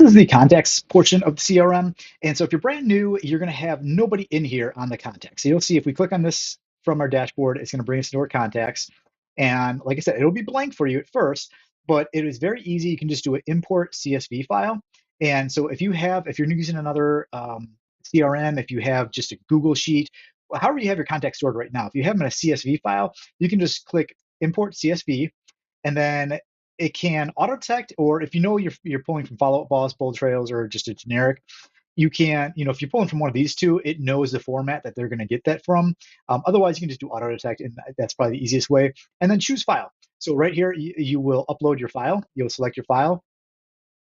is the contacts portion of the CRM. And so if you're brand new, you're going to have nobody in here on the contacts. So you'll see if we click on this from our dashboard, it's going to bring us to our contacts. And like I said, it'll be blank for you at first, but it is very easy. You can just do an import CSV file. And so if you're using another CRM, if you have just a Google sheet, however you have your contacts stored right now, if you have them in a CSV file, you can just click import CSV, and then it can auto detect, or if you know you're pulling from Follow Up Boss, Bold Trails, or just a generic, you can, if you're pulling from one of these two, it knows the format that they're going to get that from. Otherwise, you can just do auto detect, and that's probably the easiest way. And then choose file. So right here, you will upload your file. You'll select your file.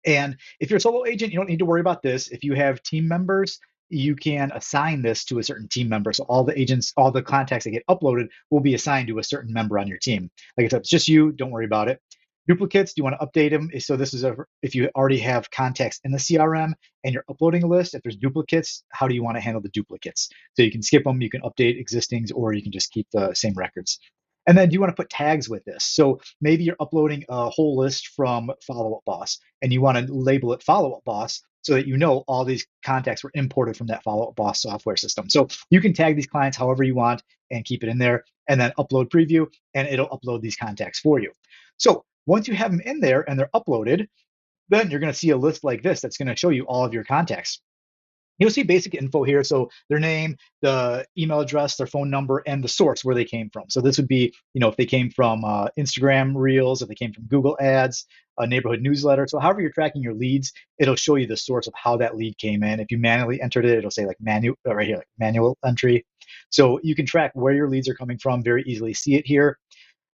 And if you're a solo agent, you don't need to worry about this. If you have team members, you can assign this to a certain team member. So all the agents, all the contacts that get uploaded will be assigned to a certain member on your team. Like I said, it's just you, don't worry about it. Duplicates, do you want to update them? So this is if you already have contacts in the CRM and you're uploading a list, if there's duplicates, how do you want to handle the duplicates? So you can skip them, you can update existings, or you can just keep the same records. And then do you want to put tags with this? So maybe you're uploading a whole list from Follow Up Boss and you want to label it Follow Up Boss so that you know all these contacts were imported from that Follow Up Boss software system. So you can tag these clients however you want and keep it in there, and then upload preview, and it'll upload these contacts for you. So once you have them in there and they're uploaded, then you're going to see a list like this that's going to show you all of your contacts. You'll see basic info here. So their name, the email address, their phone number, and the source where they came from. So this would be, if they came from Instagram Reels, if they came from Google Ads, a neighborhood newsletter. So however you're tracking your leads, it'll show you the source of how that lead came in. If you manually entered it, it'll say like manual right here, like manual entry. So you can track where your leads are coming from very easily. See it here.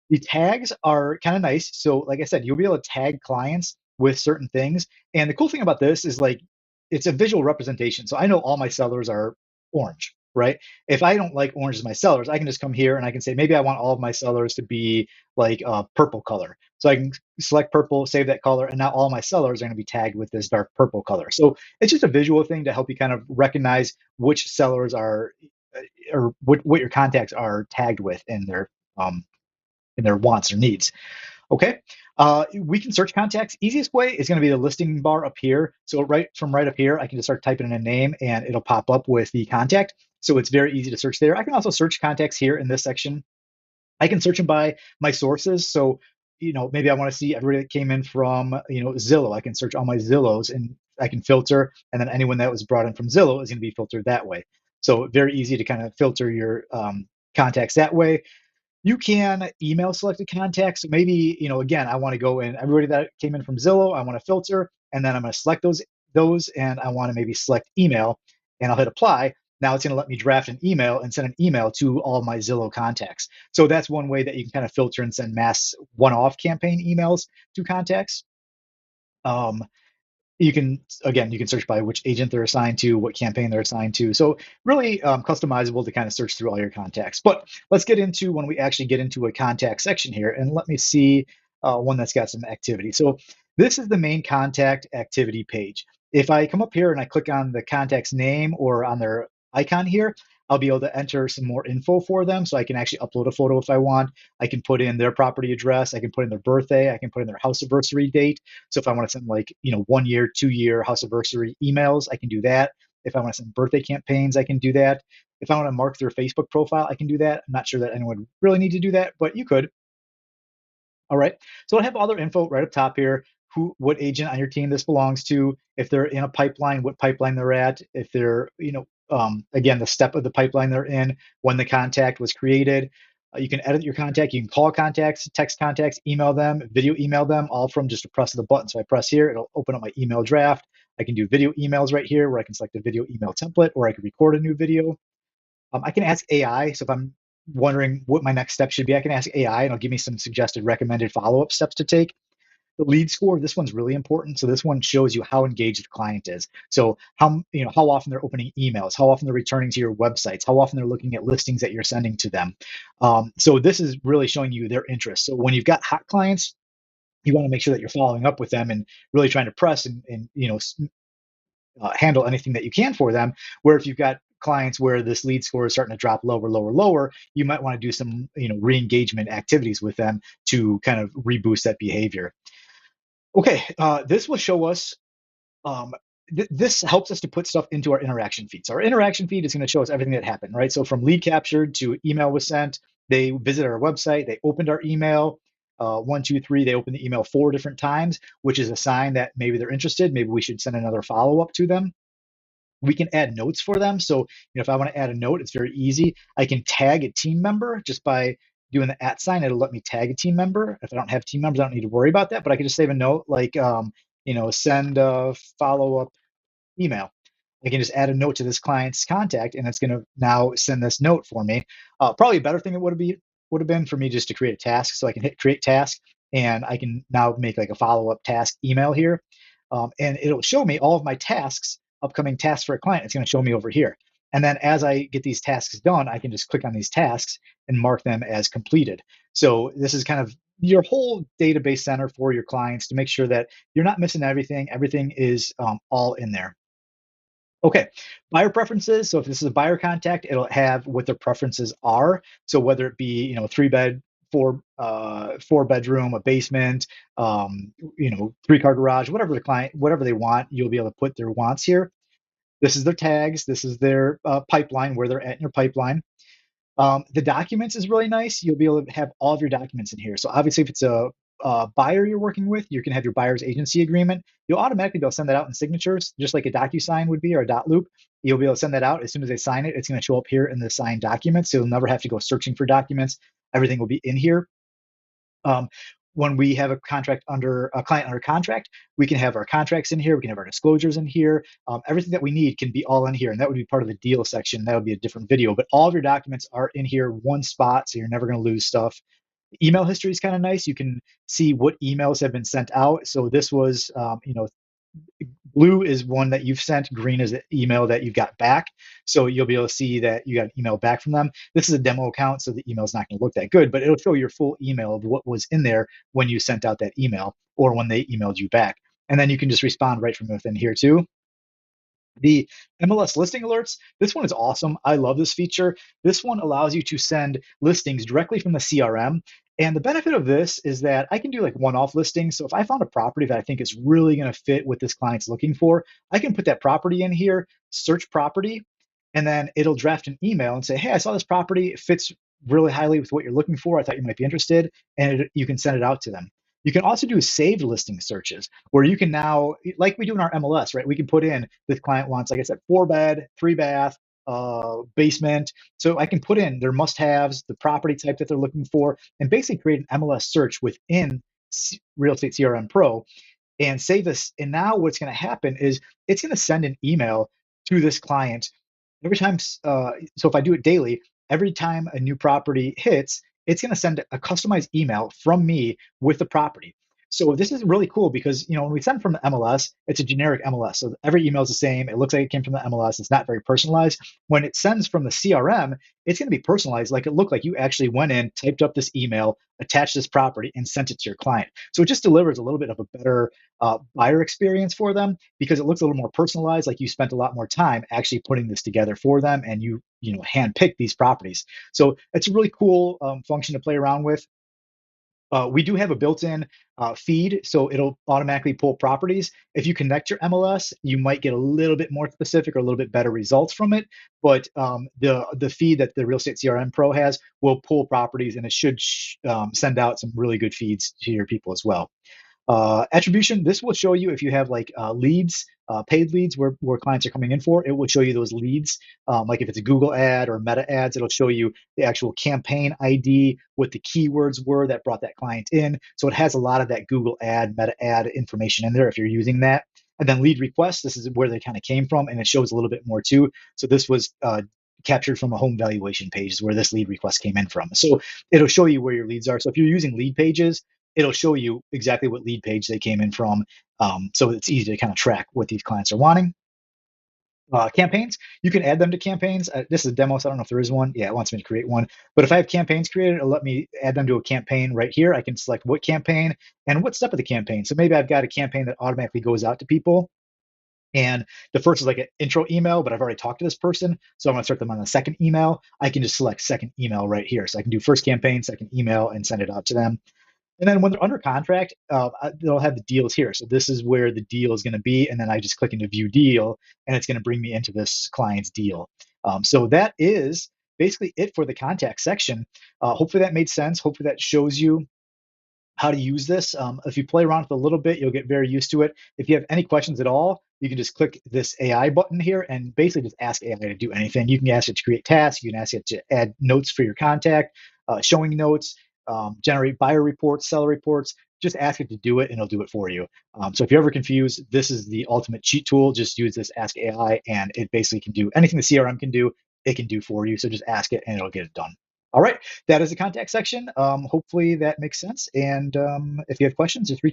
The tags are kind of nice. So like I said, you'll be able to tag clients with certain things. And the cool thing about this is like it's a visual representation. So I know all my sellers are orange, right? If I don't like orange as my sellers, I can just come here and I can say, maybe I want all of my sellers to be like a purple color. So I can select purple, save that color, and now all my sellers are going to be tagged with this dark purple color. So it's just a visual thing to help you kind of recognize which sellers are, or what your contacts are tagged with in their wants or needs. Okay, we can search contacts. Easiest way is going to be the listing bar up here. So right up here, I can just start typing in a name and it'll pop up with the contact. So it's very easy to search there. I can also search contacts here in this section. I can search them by my sources. So, maybe I want to see everybody that came in from, Zillow. I can search all my Zillows and I can filter, and then anyone that was brought in from Zillow is going to be filtered that way. So very easy to kind of filter your contacts that way. You can email selected contacts. So maybe, again, I want to go in everybody that came in from Zillow, I want to filter, and then I'm going to select those, and I want to maybe select email, and I'll hit apply. Now it's going to let me draft an email and send an email to all my Zillow contacts. So that's one way that you can kind of filter and send mass one-off campaign emails to contacts. You can search by which agent they're assigned to, what campaign they're assigned to. So really customizable to kind of search through all your contacts. But let's get into when we actually get into a contact section here, and let me see one that's got some activity. So this is the main contact activity page. If I come up here and I click on the contact's name or on their icon here, I'll be able to enter some more info for them. So I can actually upload a photo if I want. I can put in their property address. I can put in their birthday. I can put in their house anniversary date. So if I want to send 1 year, 2 year house anniversary emails, I can do that. If I want to send birthday campaigns, I can do that. If I want to mark their Facebook profile, I can do that. I'm not sure that anyone would really need to do that, but you could. All right. So I have all their info right up top here. What agent on your team this belongs to, if they're in a pipeline, what pipeline they're at, if they're, again, the step of the pipeline they're in, when the contact was created. You can edit your contact. You can call contacts, text contacts, email them, video email them, all from just a press of the button. So I press here, it'll open up my email draft. I can do video emails right here where I can select a video email template, or I can record a new video. I can ask AI. So if I'm wondering what my next step should be, I can ask AI and it'll give me some suggested recommended follow-up steps to take. The lead score, this one's really important. So this one shows you how engaged the client is. So how often they're opening emails, how often they're returning to your websites, how often they're looking at listings that you're sending to them. So this is really showing you their interest. So when you've got hot clients, you want to make sure that you're following up with them and really trying to press and handle anything that you can for them. Where if you've got clients where this lead score is starting to drop lower, you might want to do some re-engagement activities with them to kind of reboost that behavior. Okay, this will show us um, this helps us to put stuff into our interaction feed. So our interaction feed is going to show us everything that happened, right? So from lead captured to email was sent, they visited our website, they opened our email. One, two, three, they opened the email 4 different times, which is a sign that maybe they're interested. Maybe we should send another follow up to them. We can add notes for them. So, if I want to add a note, it's very easy. I can tag a team member just by doing the @ sign. It'll let me tag a team member. If I don't have team members, I don't need to worry about that. But I can just save a note like, send a follow up email. I can just add a note to this client's contact, and it's going to now send this note for me. Probably a better thing it would have been for me just to create a task. So I can hit create task, and I can now make like a follow up task email here, and it'll show me all of my tasks, upcoming tasks for a client. It's going to show me over here. And then as I get these tasks done, I can just click on these tasks and mark them as completed. So this is kind of your whole database center for your clients to make sure that you're not missing everything. Everything is all in there. Okay, buyer preferences. So if this is a buyer contact, it'll have what their preferences are. So whether it be, 3 bed, four bedroom, a basement, 3-car garage, whatever the client, whatever they want, you'll be able to put their wants here. This is their tags. This is their pipeline, where they're at in your pipeline. The documents is really nice. You'll be able to have all of your documents in here. So obviously, if it's a buyer you're working with, you can have your buyer's agency agreement. You'll automatically be able to send that out in signatures, just like a DocuSign would be or a dot loop. You'll be able to send that out as soon as they sign it. It's going to show up here in the signed documents. So you'll never have to go searching for documents. Everything will be in here. Um, when we have a contract under a client under contract, we can have our contracts in here. We can have our disclosures in here. Everything that we need can be all in here, and that would be part of the deal section. That would be a different video, but all of your documents are in here, one spot, so you're never going to lose stuff. Email history is kind of nice. You can see what emails have been sent out. So this was, blue is one that you've sent, green is an email that you've got back. So you'll be able to see that you got an email back from them. This is a demo account, so the email is not going to look that good, but it'll show your full email of what was in there when you sent out that email or when they emailed you back. And then you can just respond right from within here too. The MLS Listing Alerts, this one is awesome. I love this feature. This one allows you to send listings directly from the CRM. And the benefit of this is that I can do like one-off listings. So if I found a property that I think is really going to fit what this client's looking for, I can put that property in here, search property, and then it'll draft an email and say, hey, I saw this property. It fits really highly with what you're looking for. I thought you might be interested. And you can send it out to them. You can also do saved listing searches where you can now, like we do in our MLS, right? We can put in this client wants, like I said, 4 bed, 3 bath, basement. So I can put in their must-haves, the property type that they're looking for, and basically create an MLS search within Real Estate CRM Pro and save this. And now what's going to happen is it's going to send an email to this client every time. So if I do it daily, every time a new property hits, it's going to send a customized email from me with the property. So this is really cool because when we send from the MLS, it's a generic MLS. So every email is the same. It looks like it came from the MLS. It's not very personalized. When it sends from the CRM, it's going to be personalized. Like it looked like you actually went in, typed up this email, attached this property, and sent it to your client. So it just delivers a little bit of a better buyer experience for them because it looks a little more personalized. Like you spent a lot more time actually putting this together for them, and you handpicked these properties. So it's a really cool function to play around with. We do have a built-in feed, so it'll automatically pull properties. If you connect your MLS, you might get a little bit more specific or a little bit better results from it. But the feed that the Real Estate CRM Pro has will pull properties, and it should send out some really good feeds to your people as well. Attribution, this will show you if you have like leads, paid leads where clients are coming in for, it will show you those leads. Like if it's a Google ad or meta ads, it'll show you the actual campaign ID, what the keywords were that brought that client in. So it has a lot of that Google ad, meta ad information in there if you're using that. And then lead requests, this is where they kind of came from, and it shows a little bit more too. So this was captured from a home valuation page is where this lead request came in from. So it'll show you where your leads are. So if you're using lead pages, it'll show you exactly what lead page they came in from. So it's easy to kind of track what these clients are wanting. Campaigns, you can add them to campaigns. This is a demo, so I don't know if there is one. Yeah, it wants me to create one. But if I have campaigns created, it'll let me add them to a campaign right here. I can select what campaign and what step of the campaign. So maybe I've got a campaign that automatically goes out to people. And the first is like an intro email, but I've already talked to this person. So I'm going to start them on the second email. I can just select second email right here. So I can do first campaign, second email, and send it out to them. And then when they're under contract, they'll have the deals here. So this is where the deal is going to be. And then I just click into view deal, and it's going to bring me into this client's deal. So that is basically it for the contact section. Hopefully that made sense. Hopefully that shows you how to use this. If you play around with it a little bit, you'll get very used to it. If you have any questions at all, you can just click this AI button here and basically just ask AI to do anything. You can ask it to create tasks. You can ask it to add notes for your contact, showing notes, generate buyer reports, seller reports. Just ask it to do it and it'll do it for you. So if you're ever confused, this is the ultimate cheat tool. Just use this Ask AI and it basically can do anything the CRM can do, it can do for you. So just ask it and it'll get it done. All right, that is the contact section. Hopefully that makes sense. And if you have questions, just reach